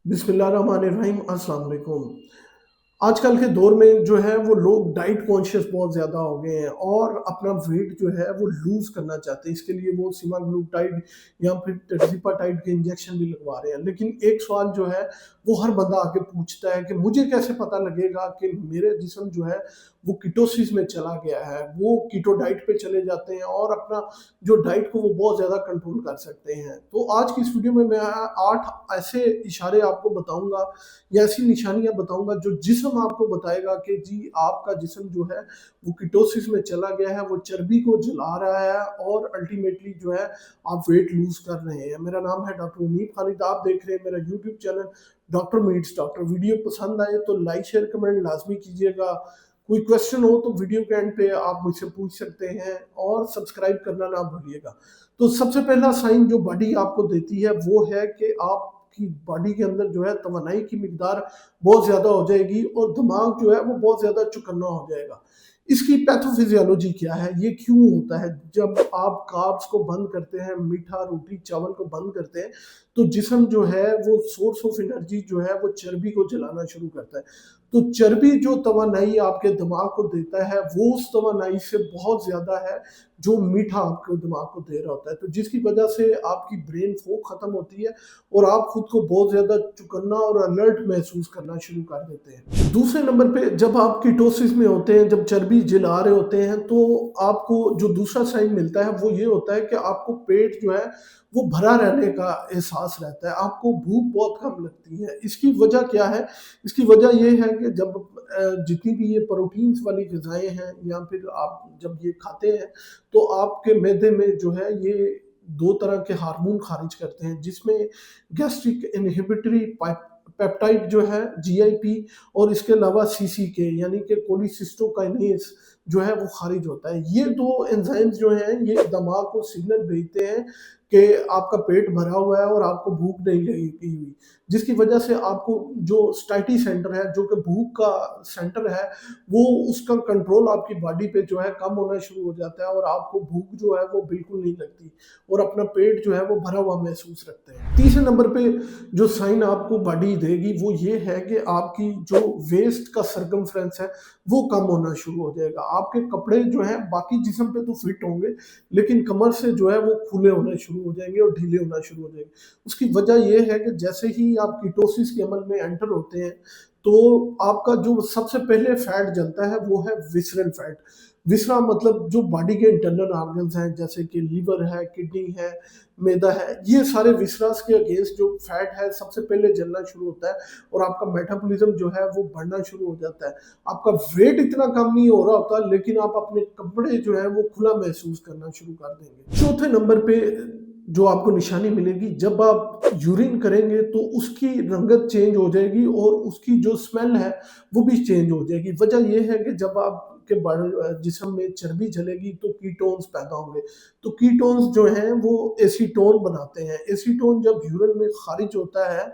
बिस्मिल्लाहिर्रहमानिर्रहीम, अस्सलाम वालेकुम। आजकल के दौर में जो है वो लोग डाइट कॉन्शियस बहुत ज़्यादा हो गए हैं और अपना वेट जो है वो लूज़ करना चाहते हैं। इसके लिए वो सेमाग्लूटाइड या फिर tirzepatide के इंजेक्शन भी लगवा रहे हैं। लेकिन एक सवाल जो है वो हर बंदा आके पूछता है कि मुझे कैसे पता लगेगा कि मेरे जिस्म जो है वो कीटोसिस में चला गया है। वो कीटो डाइट पे चले जाते हैं और अपना जो डाइट को वो बहुत ज़्यादा कंट्रोल कर सकते हैं। तो आज की इस वीडियो में मैं 8 ऐसे इशारे आपको बताऊँगा या ऐसी निशानियाँ बताऊँगा जो जिस्म आपको बताएगा कि जी आपका जिस्म जो है वो कीटोसिस में चला गया है, वो चर्बी को जला रहा है और अल्टीमेटली जो है आप वेट लूज़ कर रहे हैं। मेरा नाम है डॉक्टर मुनीब खालिद, आप देख रहे हैं मेरा YouTube channel doctor meets doctor. Video पसंद आए तो लाइक, शेयर, कमेंट लाज़मी कीजिएगा। कोई क्वेश्चन हो तो वीडियो के एंड पे आप मुझसे पूछ सकते हैं और सब्सक्राइब करना ना भूलिएगा। तो सबसे पहला साइन जो बॉडी आपको देती है वो है कि आपकी बॉडी के अंदर जो है तवानाई की मिकदार बहुत ज़्यादा हो जाएगी और दिमाग जो है वो बहुत ज़्यादा चौकन्ना हो जाएगा। इसकी पैथोफिजियोलॉजी क्या है? ये क्यों होता है? जब आप कार्ब्स को बंद करते हैं, मीठा, रोटी, चावल को बंद करते हैं, तो जिस्म जो है वो सोर्स ऑफ एनर्जी जो है वो चर्बी को जलाना शुरू करता है। तो चर्बी जो तवानाई आपके दिमाग को देता है, वो उस तवानाई से बहुत ज़्यादा है जो मीठा आपके दिमाग को दे रहा होता है। तो जिसकी वजह से आपकी ब्रेन फॉग खत्म होती है और आप खुद को बहुत ज़्यादा चौकन्ना और अलर्ट महसूस करना शुरू कर देते हैं। दूसरे नंबर पे जब आप कीटोसिस में होते हैं, जब चर्बी जला रहे होते हैं, तो आपको जो दूसरा साइन मिलता है वो ये होता है कि आपको पेट जो है वो भरा रहने का एहसास रहता है, आपको भूख बहुत कम लगती है। इसकी वजह क्या है? इसकी वजह ये है कि जब जितनी भी ये प्रोटीन्स वाली ग़िज़ाएँ हैं या फिर आप जब ये खाते हैं, तो आपके मैदे में जो है ये 2 तरह के हार्मोन ख़ारिज करते हैं, जिसमें गैस्ट्रिक इन्हिबिटरी पेप्टाइड जो है जीआईपी और इसके अलावा सीसीके यानी कि कोलिसिस्टोकाइनेज जो है वो ख़ारिज होता है। ये 2 एंजाइम्स जो हैं ये दिमाग को सिग्नल भेजते हैं कि आपका पेट भरा हुआ है और आपको भूख नहीं लगी हुई, जिसकी वजह से आपको जो स्टाइटी सेंटर है, जो कि भूख का सेंटर है, वो उसका कंट्रोल आपकी बॉडी पे जो है कम होना शुरू हो जाता है और आपको भूख जो है वो बिल्कुल नहीं लगती और अपना पेट जो है वो भरा हुआ महसूस रखते हैं। तीसरे नंबर पे जो साइन आपको बॉडी देगी वो ये है कि आपकी जो वेस्ट का सर्कमफ्रेंस है वो कम होना शुरू हो जाएगा। आपके कपड़े जो हैं बाकी जिस्म पे तो फिट होंगे, लेकिन कमर से जो है वो खुले होने शुरू हो जाएँगे और ढीले होना शुरू हो जाएँगे। उसकी वजह ये है कि जैसे ही आप कीटोसिस के अमल में एंटर होते हैं, तो आपका जो सबसे पहले फैट जलता है वो है विसरल फैट। विसरा मतलब जो बॉडी के इंटरनल ऑर्गन्स हैं जैसे कि लीवर है, किडनी है, मैदा है, ये सारे विसरास के अगेंस्ट जो फैट है सबसे पहले जलना शुरू होता है और आपका मेटाबॉलिज्म जो है वो बढ़ना शुरू हो जाता है। आपका वेट इतना कम नहीं हो रहा होता, लेकिन आप अपने कपड़े जो है वो खुला महसूस करना शुरू कर देंगे। चौथे नंबर पे जो आपको निशानी मिलेगी, जब आप यूरिन करेंगे तो उसकी रंगत चेंज हो जाएगी और उसकी जो स्मेल है वो भी चेंज हो जाएगी। वजह ये है कि जब आपके जिस्म में चर्बी जलेगी तो कीटोन्स पैदा होंगे। तो कीटोन्स जो हैं वो एसीटोन बनाते हैं। एसीटोन जब यूरिन में खारिज होता है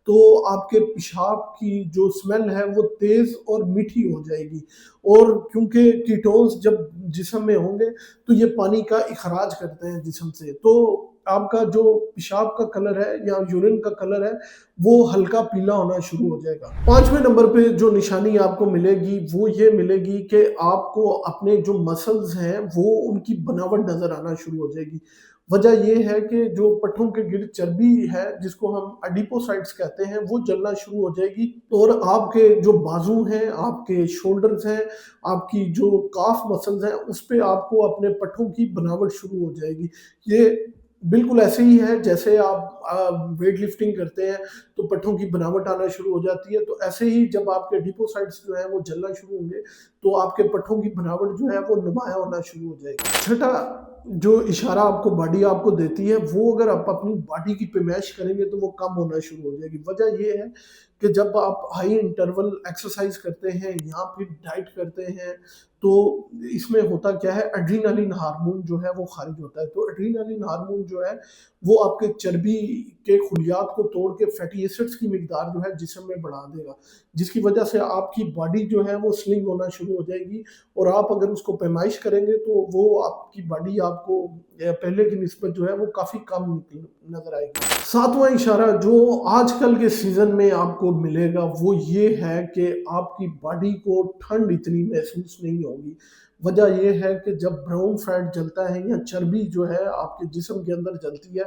तो आपके पेशाब की जो स्मेल है वो तेज़ और मीठी हो जाएगी और क्योंकि कीटोन्स जब जिस्म में होंगे तो ये पानी का इखराज करते हैं जिस्म से। तो आपका जो पेशाब का कलर है या यूरिन का कलर है वो हल्का पीला होना शुरू हो जाएगा। 5वें नंबर पे जो निशानी आपको मिलेगी वो ये मिलेगी कि आपको अपने जो मसल्स हैं वो उनकी बनावट नज़र आना शुरू हो जाएगी। वजह ये है कि जो पट्ठों के गिर्द चर्बी है जिसको हम एडिपोसाइट्स कहते हैं वो जलना शुरू हो जाएगी और आपके जो बाजू हैं, आपके शोल्डर्स हैं, आपकी जो काफ मसल्स हैं उस पे आपको अपने पट्ठों की बनावट शुरू हो जाएगी। ये बिल्कुल ऐसे ही है जैसे आप वेट लिफ्टिंग करते हैं तो पट्ठों की बनावट आना शुरू हो जाती है, तो ऐसे ही जब आपके एडिपोसाइट्स जो हैं वो जलना शुरू होंगे तो आपके पट्ठों की बनावट जो है वो नुमायाँ होना शुरू हो जाएगी। छठा जो इशारा आपको बॉडी आपको देती है वो अगर आप अपनी बॉडी की पैमाइश करेंगे तो वो कम होना शुरू हो जाएगी। वजह ये है कि जब आप हाई इंटरवल एक्सरसाइज करते हैं या फिर डाइट करते हैं तो इसमें होता क्या है, एड्रेनालिन हार्मोन जो है वो खारिज होता है। तो एड्रेनालिन हार्मोन जो है वो आपके चर्बी के खुलियात को तोड़ के फैटी एसिड्स की मिकदार जो है जिस्म में बढ़ा देगा, जिसकी वजह से आपकी बॉडी जो है वो स्लिम होना शुरू हो जाएगी और आप अगर उसको पैमाइश करेंगे तो वो आपकी बॉडी आपको पहले की निस्बत जो है वो काफ़ी कम निकल नज़र आएगी। 7वाँ इशारा जो आजकल के सीज़न में आपको मिलेगा वो ये है कि आपकी बॉडी को ठंड इतनी महसूस नहीं होगी। वजह ये है कि जब ब्राउन फैट जलता है या चर्बी जो है आपके जिस्म के अंदर जलती है,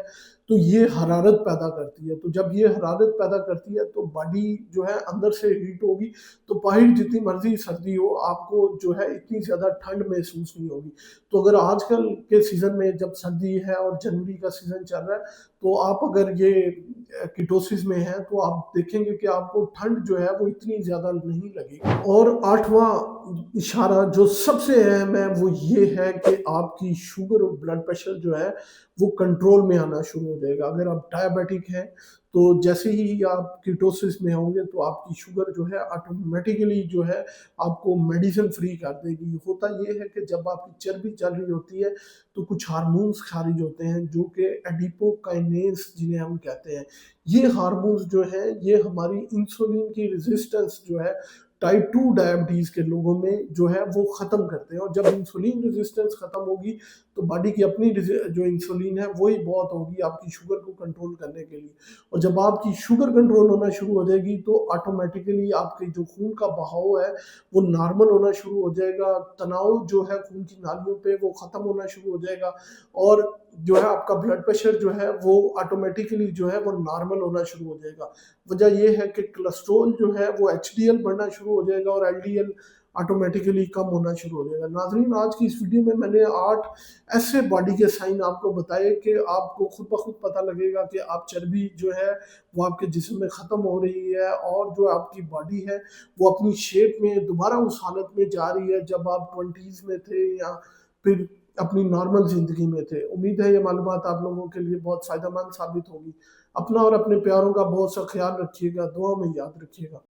तो ये हरारत पैदा करती है। तो जब ये हरारत पैदा करती है तो बॉडी जो है अंदर से हीट होगी, तो बाहर जितनी मर्ज़ी सर्दी हो, आपको जो है इतनी ज़्यादा ठंड महसूस नहीं होगी। तो अगर आजकल के सीज़न में जब सर्दी है और जनवरी का सीज़न चल रहा है, तो आप अगर ये कीटोसिस में हैं, तो आप देखेंगे कि आपको ठंड जो है वो इतनी ज़्यादा नहीं लगेगी। और 8वाँ इशारा जो सबसे अहम है वो ये है कि आपकी शुगर और ब्लड प्रेशर जो है वो कंट्रोल में आना शुरू हो जाएगा। अगर आप डायबिटिक हैं, तो जैसे ही आप कीटोसिस में होंगे तो आपकी शुगर जो है ऑटोमेटिकली जो है आपको मेडिसिन फ्री कर देगी। होता ये है कि जब आपकी चर्बी चल रही होती है, तो कुछ हार्मोन्स खारिज होते हैं जो कि एडिपोकाइनेस जिन्हें हम कहते हैं। ये हार्मोन्स जो हैं ये हमारी इंसुलिन की रेजिस्टेंस जो है टाइप 2 डायबिटीज़ के लोगों में जो है वो ख़त्म करते हैं, और जब इंसुलिन रेजिस्टेंस ख़त्म होगी तो बॉडी की अपनी जो इंसुलिन है वही बहुत होगी आपकी शुगर को कंट्रोल करने के लिए। और जब आपकी शुगर कंट्रोल होना शुरू हो जाएगी तो ऑटोमेटिकली आपके जो खून का बहाव है वो नॉर्मल होना शुरू हो जाएगा, तनाव जो है खून की नालियों पे वो ख़त्म होना शुरू हो जाएगा, और जो है आपका ब्लड प्रेशर जो है वो ऑटोमेटिकली जो है वो नॉर्मल होना शुरू हो जाएगा। वजह ये है कि कोलेस्ट्रॉल जो है वो एचडीएल बढ़ना शुरू हो जाएगा और एलडीएल ऑटोमेटिकली कम होना शुरू हो जाएगा। नाज़रीन, आज की इस वीडियो में मैंने 8 ऐसे बॉडी के साइन आपको बताए कि आपको खुद ब खुद पता लगेगा कि आप चर्बी जो है वो आपके जिस्म में ख़त्म हो रही है, और जो आपकी बॉडी है वो अपनी शेप में दोबारा उस हालत में जा रही है जब आप 20s में थे या फिर अपनी नॉर्मल ज़िंदगी में थे। उम्मीद है ये मालूमात आप लोगों के लिए बहुत फ़ायदेमंद साबित होगी। अपना और अपने प्यारों का बहुत सा ख़्याल रखिएगा, दुआ में याद रखिएगा।